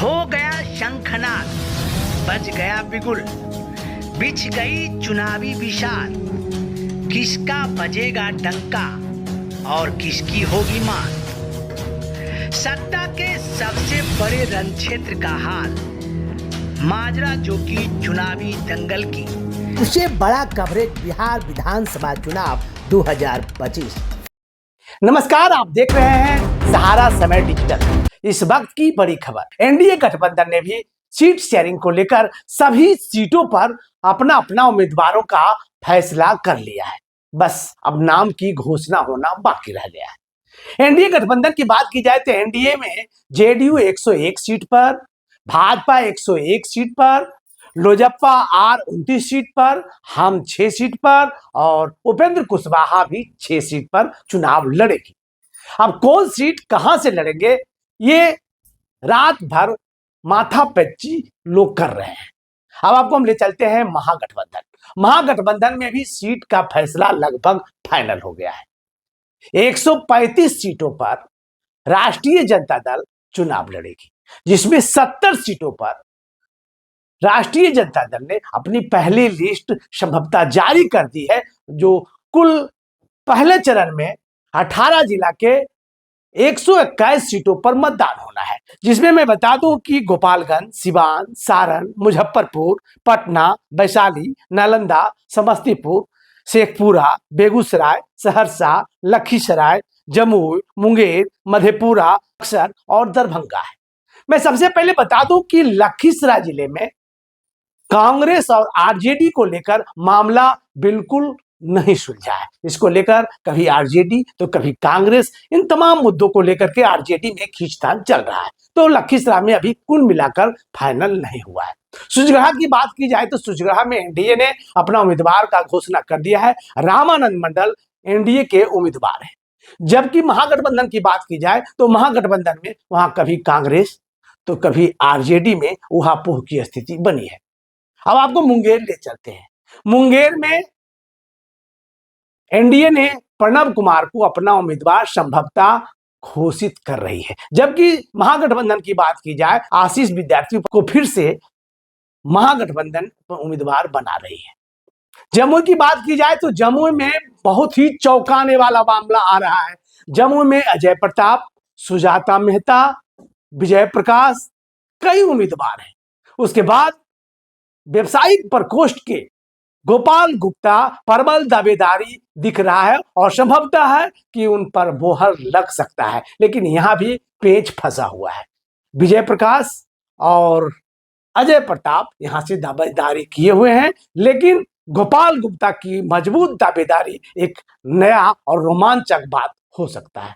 हो गया शंखनाद, बज गया बिगुल, बिछ गई चुनावी विशाल। किसका बजेगा डंका और किसकी होगी मान। सत्ता के सबसे बड़े रण क्षेत्र का हाल, माजरा जो कि चुनावी दंगल की, उसे बड़ा कवरेज बिहार विधानसभा चुनाव 2025। नमस्कार, आप देख रहे हैं सहारा समय डिजिटल। इस वक्त की बड़ी खबर, एनडीए गठबंधन ने भी सीट शेयरिंग को लेकर सभी सीटों पर अपना अपना उम्मीदवारों का फैसला कर लिया है। बस अब नाम की घोषणा होना बाकी रह गया है। एनडीए गठबंधन की बात की जाए तो एनडीए में जेडीयू 101 सीट पर, भाजपा 101 सीट पर, लोजपा आर 29 सीट पर, हम 6 सीट पर और उपेंद्र कुशवाहा भी 6 सीट पर चुनाव लड़ेगी। अब कौन सीट कहां से लड़ेंगे, ये रात भर माथापच्ची लोग कर रहे हैं। अब आपको हम ले चलते हैं महागठबंधन। महागठबंधन में भी सीट का फैसला लगभग फाइनल हो गया है। 135 सीटों पर राष्ट्रीय जनता दल चुनाव लड़ेगी, जिसमें 70 सीटों पर राष्ट्रीय जनता दल ने अपनी पहली लिस्ट संभवतः जारी कर दी है, जो कुल पहले चरण में 18 जिला के 121 सीटों पर मतदान होना है, जिसमें मैं बता दूं कि गोपालगंज, सिवान, सारण, मुजफ्फरपुर, पटना, वैशाली, नालंदा, समस्तीपुर, शेखपुरा, बेगूसराय, सहरसा, लखीसराय, जमुई, मुंगेर, मधेपुरा, बक्सर और दरभंगा है। मैं सबसे पहले बता दूं कि लखीसराय जिले में कांग्रेस और आरजेडी को लेकर मामला बिल्कुल नहीं सुलझा है। इसको लेकर कभी आरजेडी तो कभी कांग्रेस, इन तमाम मुद्दों को लेकर के आरजेडी में खींचतान चल रहा है। तो लखीसराय में अभी कुल मिलाकर फाइनल नहीं हुआ है। सुजगढ़ा की बात की जाए तो सुजगढ़ा में एनडीए ने अपना उम्मीदवार का घोषणा कर दिया है। रामानंद मंडल एनडीए के उम्मीदवार है। जबकि महागठबंधन की बात की जाए तो महागठबंधन में वहां कभी कांग्रेस तो कभी आरजेडी में उहापोह की स्थिति बनी है। अब आपको मुंगेर ले चलते हैं। मुंगेर में एनडीए ने प्रणब कुमार को अपना उम्मीदवार संभवतः घोषित कर रही है, जबकि महागठबंधन की बात की जाए आशीष विद्यार्थी को फिर से महागठबंधन उम्मीदवार बना रही है। जमुई की बात की जाए तो जमुई में बहुत ही चौंकाने वाला मामला आ रहा है। जमुई में अजय प्रताप, सुजाता मेहता, विजय प्रकाश कई उम्मीदवार हैं। उसके बाद व्यवसायिक प्रकोष्ठ के गोपाल गुप्ता प्रबल दावेदारी दिख रहा है और संभवतः है कि उन पर मोहर लग सकता है, लेकिन यहां भी पेच फंसा हुआ है। विजय प्रकाश और अजय प्रताप यहां से दावेदारी किए हुए हैं, लेकिन गोपाल गुप्ता की मजबूत दावेदारी एक नया और रोमांचक बात हो सकता है।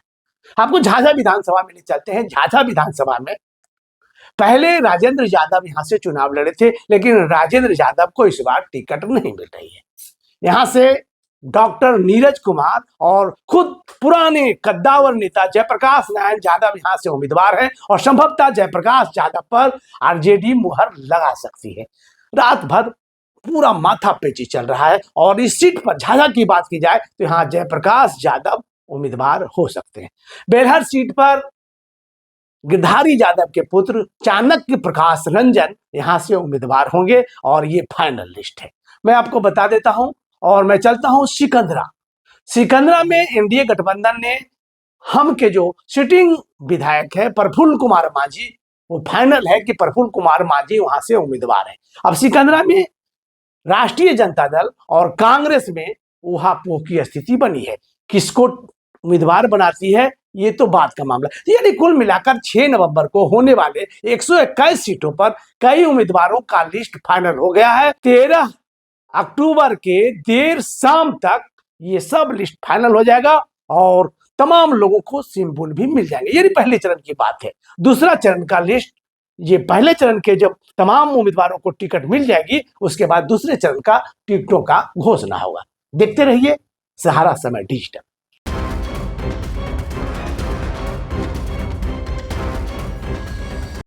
आपको झाझा विधानसभा में ले चलते हैं। झाझा विधानसभा में पहले राजेंद्र यादव यहां से चुनाव लड़े थे, लेकिन राजेंद्र यादव को इस बार टिकट नहीं मिल रही है। यहां से डॉक्टर नीरज कुमार और खुद पुराने कद्दावर नेता जयप्रकाश नारायण यादव यहां से उम्मीदवार हैं और संभवतः जयप्रकाश यादव पर आरजेडी मुहर लगा सकती है। रात भर पूरा माथापेची चल रहा है और इस सीट पर झाझा की बात की जाए तो यहां जयप्रकाश यादव उम्मीदवार हो सकते हैं। बेलहर सीट पर गिरधारी यादव के पुत्र चाणक्य प्रकाश रंजन यहां से उम्मीदवार होंगे और ये फाइनल लिस्ट है। मैं आपको बता देता हूं और मैं चलता हूं सिकंदरा। सिकंदरा में एनडीए गठबंधन ने हम के जो सिटिंग विधायक है प्रफुल्ल कुमार माझी, वो फाइनल है कि प्रफुल्ल कुमार माझी वहां से उम्मीदवार है। अब सिकंदरा में राष्ट्रीय जनता दल और कांग्रेस में उहापोह की स्थिति बनी है। किसको उम्मीदवार बनाती है ये तो बात का मामला। यानी कुल मिलाकर 6 नवंबर को होने वाले 121 सीटों पर कई उम्मीदवारों का लिस्ट फाइनल हो गया है। 13 अक्टूबर के देर शाम तक ये सब लिस्ट फाइनल हो जाएगा और तमाम लोगों को सिंबल भी मिल जाएंगे। ये पहले चरण की बात है। दूसरा चरण का लिस्ट, ये पहले चरण के जब तमाम उम्मीदवारों को टिकट मिल जाएगी, उसके बाद दूसरे चरण का टिकटों का घोषणा होगा। देखते रहिए सहारा समय डिजिटल।